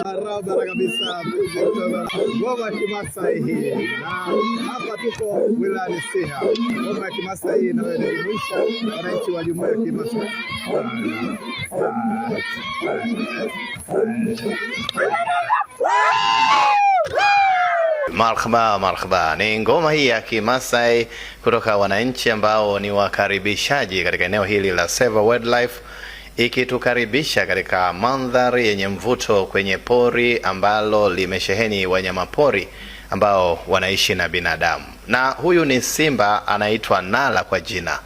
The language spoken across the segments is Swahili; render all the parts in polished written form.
Barabara kabisa ngoma ya Kimasai hii, na hapa tuko wilayani Siha. Ngoma ya Kimasai hii inayoelimisha wananchi wa jumuiya ya Kimasai. Marhaba. Ni ngoma hii ya Kimasai kutoka wananchi ambao ni wakaribishaji katika eneo hili la Save Wildlife, ikitukaribisha katika mandhari yenye mvuto kwenye pori ambalo limesheheni wanyama pori ambao wanaishi na binadamu. Na huyu ni simba anaitwa Nala kwa jina.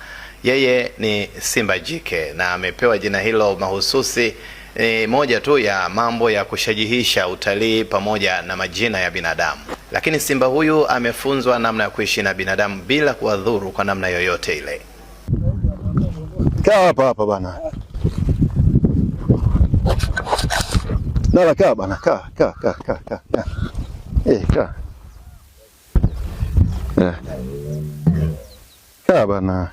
Yeye ni simba jike na amepewa jina hilo mahususi. Ni moja tu ya mambo ya kushajihisha utalii pamoja na majina ya binadamu. Lakini simba huyu amefunzwa namna ya kuishi na binadamu bila kuwadhuru kwa namna yoyote ile. Kaa hapa bana. Nala kaa bana, kaa. Kaa. Kaa bana.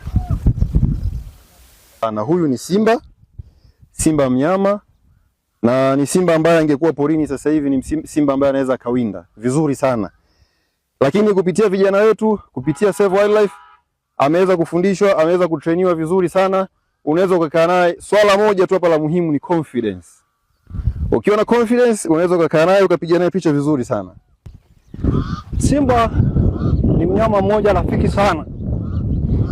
Na huyu ni simba mnyama, na ni simba ambaye angekuwa porini sasa hivi ni simba ambaye anaweza kawinda vizuri sana. Lakini kupitia vijana wetu, kupitia Save Wildlife, ameweza kufundishwa, ameweza kutrainiwa vizuri sana. Unaweza kukaa naye, swala moja tu hapa la muhimu ni confidence. Ukiwa na confidence unaweza kukaa naye ukapiga naye picha vizuri sana. Simba ni mnyama mmoja rafiki sana,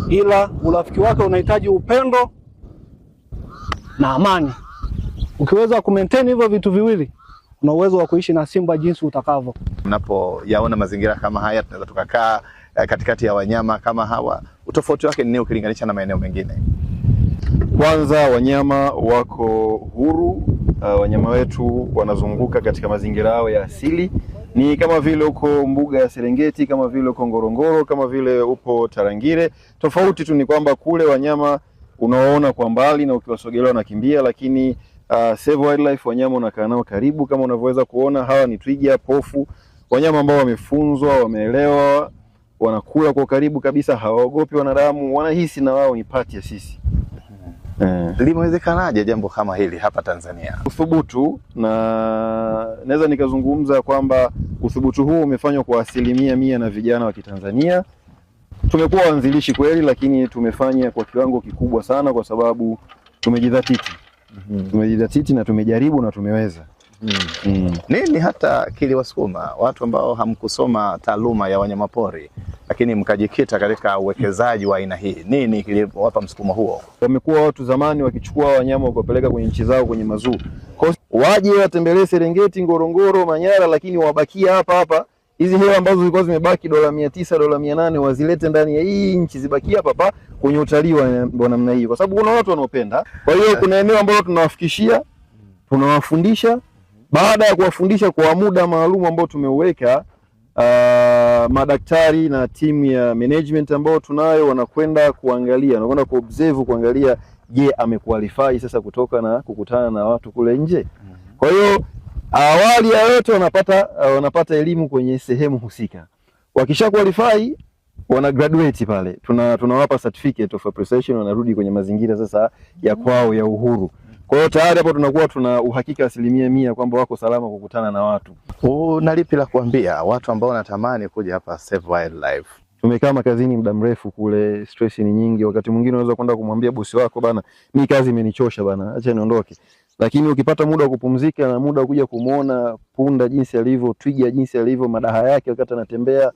ila urafiki wake unahitaji upendo na amani. Ukiweza kumaintain hivyo vitu viwili, una uwezo wa kuishi na simba jinsi utakavyo. Mnapoyaona mazingira kama haya, tunaweza tukakaa katikati ya wanyama kama hawa. Utofauti wake ni nini ukilinganisha na maeneo mengine? Kwanza, wanyama wako huru. Wanyama wetu wanazunguka katika mazingira yao ya asili. Ni kama vile uko mbuga ya Serengeti, kama vile uko Ngorongoro, kama vile upo Tarangire. Tofauti tu ni kwamba kule wanyama unaoona kwa mbali na ukiwasogelea wanakimbia, lakini Save Wildlife wanyama unakaa nao karibu. Kama unavyoweza kuona, hawa ni twiga, pofu, wanyama ambao wamefunzwa, wameelewa, wanakula kwa karibu kabisa, hawaogopi wanadamu, wanahisi na wao ni part ya sisi. Limewezekanaje jambo kama hili hapa Tanzania? Uthubutu, na naweza nikazungumza kwamba uthubutu huu umefanywa kwa 100% na vijana wa Kitanzania. Tumekuwa waanzilishi kweli, lakini tumefanya kwa kiwango kikubwa sana kwa sababu tumejidhatiti. Tumejidhatiti na tumejaribu na tumeweza. Nini hata kiliwasukuma watu ambao hamkusoma taaluma ya wanyamapori lakini mkajikita katika uwekezaji wa aina hii? Nini kiliwapa msukumo huo? Wamekuwa watu zamani wakichukua wanyama wakapeleka kwenye nchi zao kwenye mazuu. Waje watembelee Serengeti, Ngorongoro, Manyara, lakini wabakia hapa. Hizi hewa ambazo zilikuwa zimebaki $900, $800 wazilete ndani ya hii nchi, zibaki hapa kwenye utalii wa namna hii, kwa sababu kuna watu wanaopenda. Kwa hiyo kuna eneo ambalo tunawafikishia, tunawafundisha. Baada ya kuwafundisha kwa muda maalum ambao tumeuweka, madaktari na timu ya management ambao tunayo wanakwenda kuangalia, wanakwenda kuobserve, kuangalia je, amequalify sasa kutoka na kukutana na watu kule nje. Kwa hiyo awali ya yote wanapata elimu kwenye sehemu husika. Wakisha qualify wana graduate pale. Tunawapa certificate of appreciation, wanarudi kwenye mazingira sasa ya kwao ya uhuru. Kwa hiyo tayari hapo tunakuwa tuna uhakika 100% kwamba wako salama kukutana na watu. Na lipi la kuambia watu ambao wanatamani kuja hapa Save Wildlife? Tumekaa makazini muda mrefu kule, stress ni nyingi. Wakati mwingine unaweza kwenda kumwambia bosi wako, bana, mimi kazi imenichosha bana, acha niondoke. Lakini ukipata muda wa kupumzika na muda wa kuja kumuona punda jinsi alivyo, twiga jinsi alivyo, madaha yake wakati anatembea,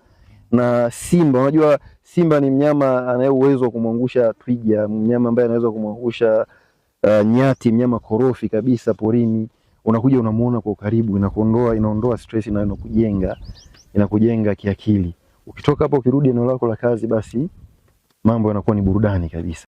na simba, unajua simba ni mnyama anaye uwezo wa kumwangusha twiga, mnyama ambaye anaweza kumwangusha nyati, mnyama korofi kabisa porini. Unakuja unamuona kwa karibu, inaondoa stress na inakujenga kiakili. Ukitoka hapo ukirudi eneo lako la kazi, basi mambo yanakuwa ni burudani kabisa.